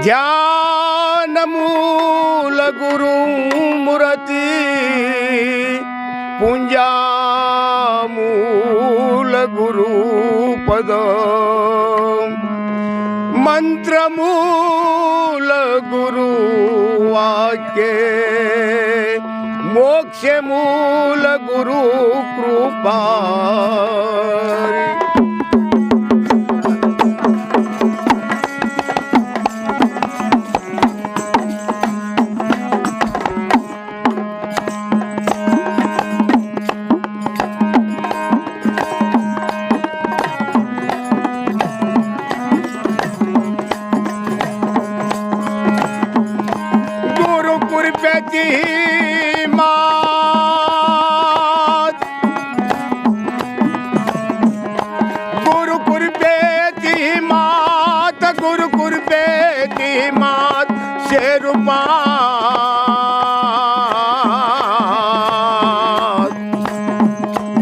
ध्यान मूल गुरु मूर्ती पूंजा मूल गुरु पद मंत्र मूल गुरु वाक्य मोक्ष मूल गुरु कृपा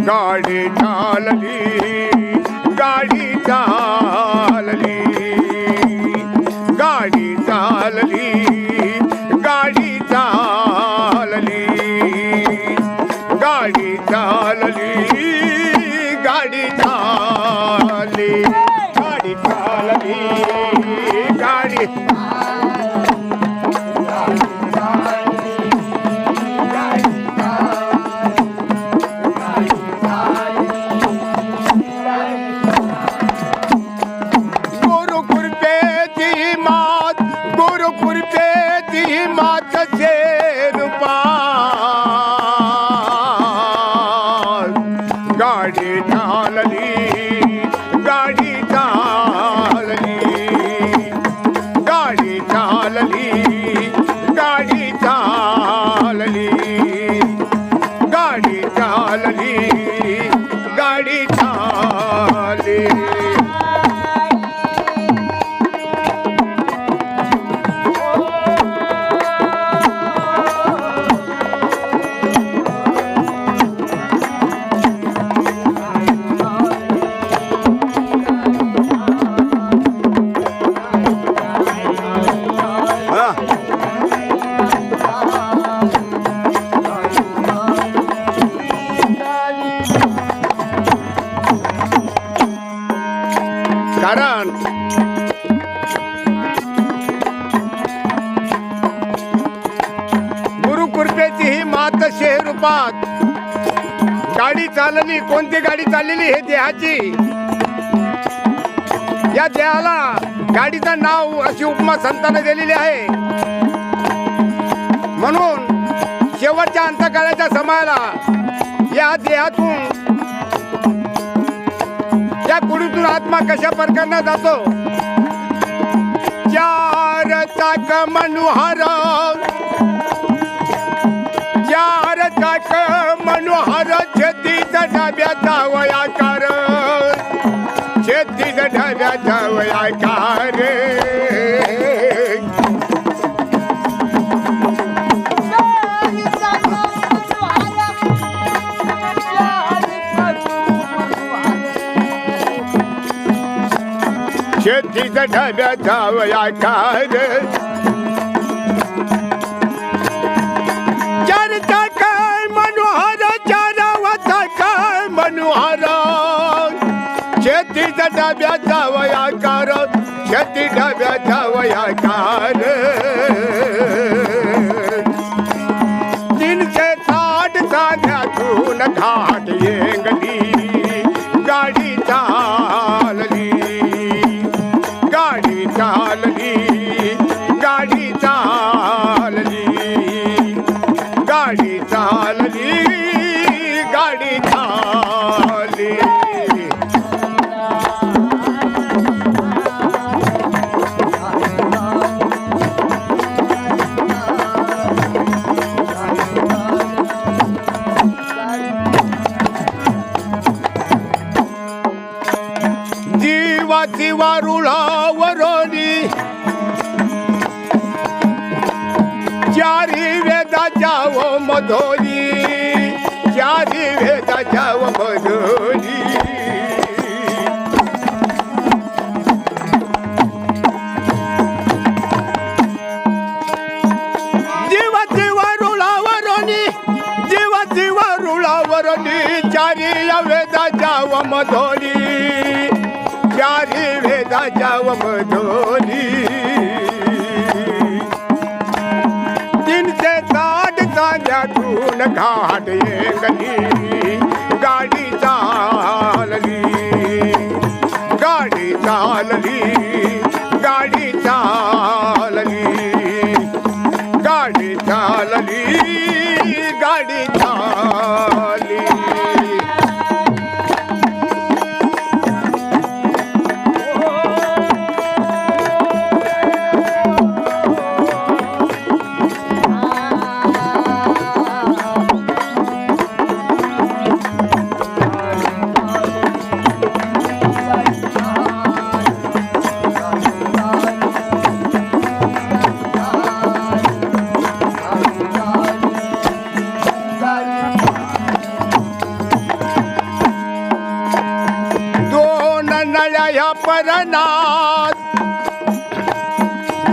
गाडी चालली गाडी चालली गाडी चालली गाडी चालली गाडी चालली गाडी चालली गाडी चालली गाडी गाडी चालली गाडी चालली गाडी चालली गाडी चालली गाडी चालली गाडी चालली कारण गुरुकृपेची ही मात शेहरूपात गाडी चालली. कोणती गाडी चाललेली? हे देहाची. या देहाला गाडीचं नाव अशी उपमा संतांनी दिलेली आहे. म्हणून शेवटच्या अंतकाळाच्या समयाला या देहातून या कुडीतून आत्मा कशा प्रकारे जातो? चार चाक मनोहर चार चाक मनोहर शेतीचा ढाब्याचा वयाकार शेतीचा ढाब्याचा वयाकार शेतीचा ढाब्याचा वयाकार चार चाक मनोहर चारावाचा काय मनोहर शेतीचा ढाब्याचा वयाकार शेती ढाब्याचा वयाकार 360 साध्यातून घाट येंगली गाडी चालली गाडी चालली गाडी चालली गाडी चालली गाडी चालली जीवाची वारुळावरोनी चारी वेदाच्या व मधोरी चारी वेदाच्या व मधोरी घाटाच्या मधोली 360 चांद्यातून घाट येंगली गाडी चालली गाडी चालली गाडी चालली गाडी चालली गाडी चालली परनाथ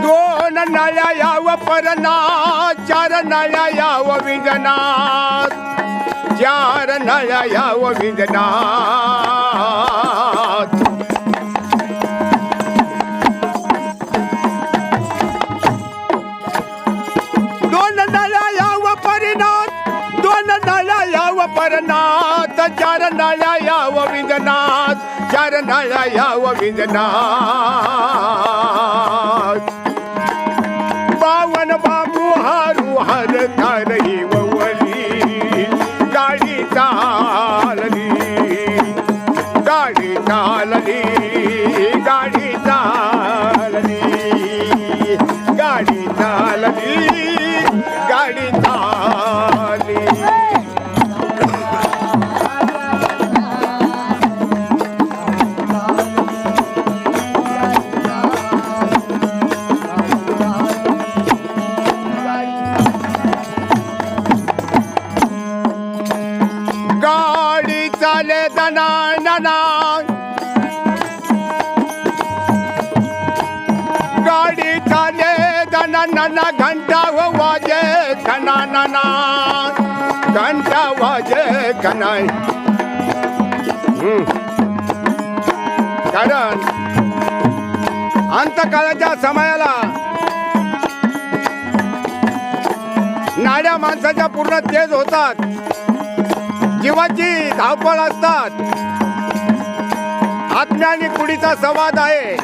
2 नळ्या याव परनाथ 4 नळ्या याव विजनाथ 4 नळ्या याव विजनाथ 2 नळ्या याव परिनाथ 2 नळ्या याव परनाथ 4 नळ्या याव विजनाथ 4 नळ्या याव विजनाथ पावन बाबू हारू हर तारही ववली गाडी चालली गाडी चालली गाडी चालली गाडी चालली गाडी चालली गाडी चाले दना नना गाडी चाले दना नना घंटा वाजे कना नना घंटा वाजे कना कारण अंतकाळाच्या समयाला नाड्या माणसाच्या पूर्ण तेज होतात जीवाची धावपळ असतात आत्म्या आणि कुडीचा संवाद आहे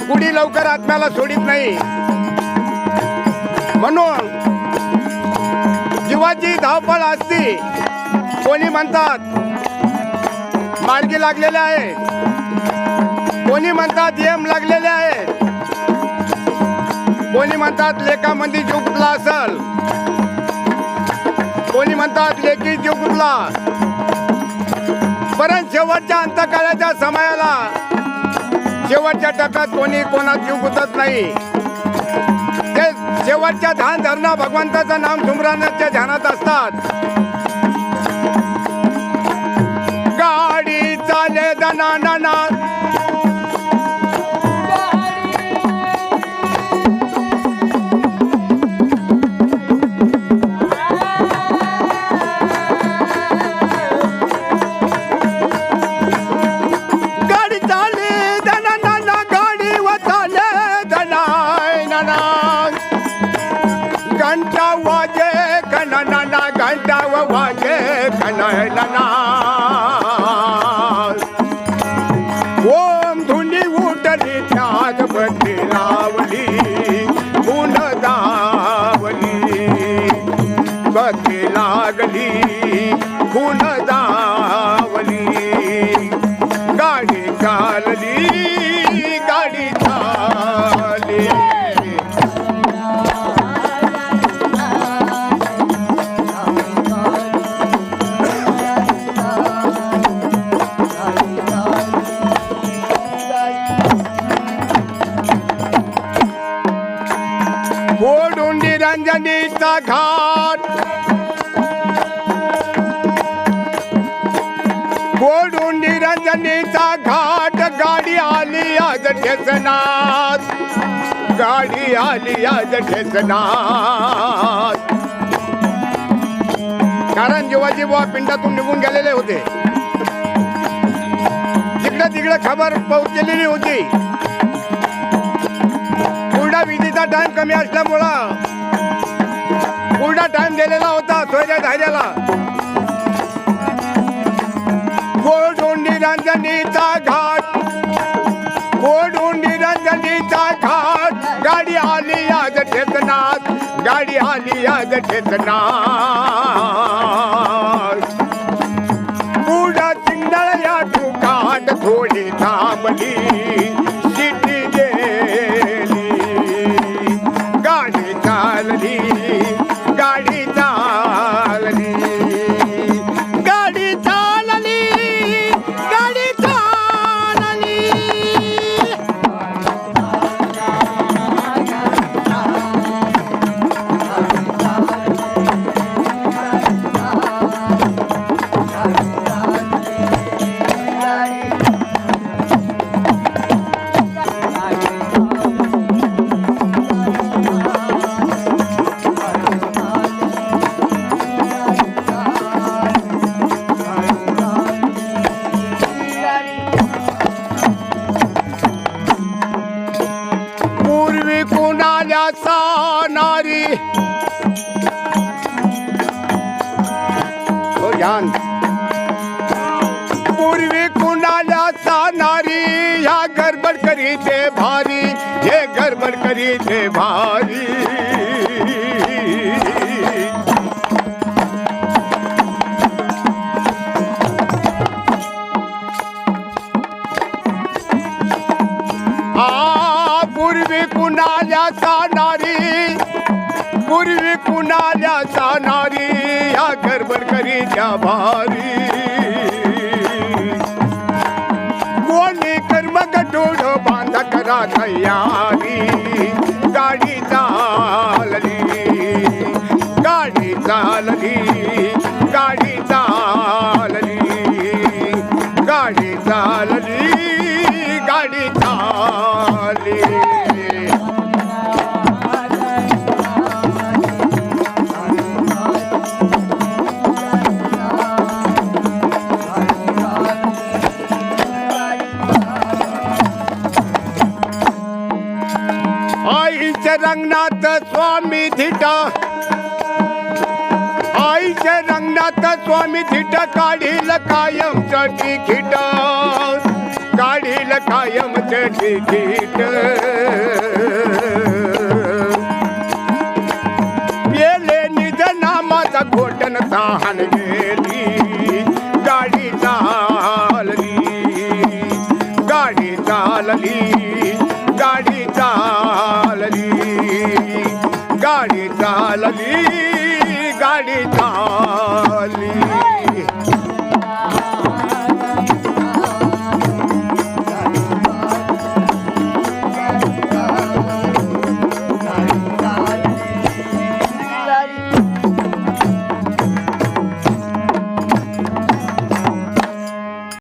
कुडी लवकर आत्म्याला सोडित नाही म्हणून जीवाची धावपळ असती कोणी म्हणतात मार्गी लागलेले आहे कोणी म्हणतात यम लागलेले आहे कोणी म्हणतात लेखामध्ये जीव गुंतला असेल कोणी म्हणतात लेखी जीव गुंतला परंतु शेवटच्या अंतकाळाच्या समयाला शेवटच्या टप्प्यात कोणी कोणात जीव गुंतत नाही ते शेवटच्या ध्यान धरणा भगवंताचं नाम सुमरण्याच्या ध्यानात असतात गाडी चाले दना नना घंटा वाजे कना नना घंटा वाजे कना नना ओम धुनी उठली नाद बदली लावली गुण दावली बदली लागली गुण दावली गाडी चालली गाडी चालली निरंजनीचा घाट गोडून निरंजनीचा घाट गाडी आली आज ठेचनात गाडी आली आज ठेचनात कारण जेव्हा जेव्हा पिंडातून निघून गेलेले होते इकडे तिकडे खबर पोहोचलेली होती. पूर्ण विधीचा टाइम कमी असल्यामुळं पूर्ण टाइम दिलेला होता सोयऱ्या धायऱ्याला. गोडोंडी रंजनीचा घाट, गोडोंडी रंजनीचा घाट, गाडी आली आज ठेचनात, गाडी आली आज ठेचनात. पुढं चिंदळ या ठुकाट थोडी थांबली, शिटी गेली, गाडी चालली, गाडी चालली, गाडी चालली, गाडी चालली. पूर्वी कुणाला सानारी हो ध्यान, पूर्वी कुणाला सानारी, ह्या गडबड करीते भारी, हे गडबड करीते भारी. पूर्वी कुणाला सानारी, पूर्वी कुणाला सानारी, या गडबड करीत्या भारी. कोणी कर्म गटोड बांधा करा तयारी, गाडी चालली, गाडी चालली, गाडी चालली, गाडी चालली, गाडी चालली. आईच्या रंगनाथ स्वामी थिटा, आईच्या रंगनाथ स्वामी थिटा, काढील कायम तिकीट, काढील कायम तिकीट. गेले निधनामाचा घोटन तहान गेली, गाडी चालली, गाडी चालली, गाडी चालली, गाडी चालली, गाडी चालली.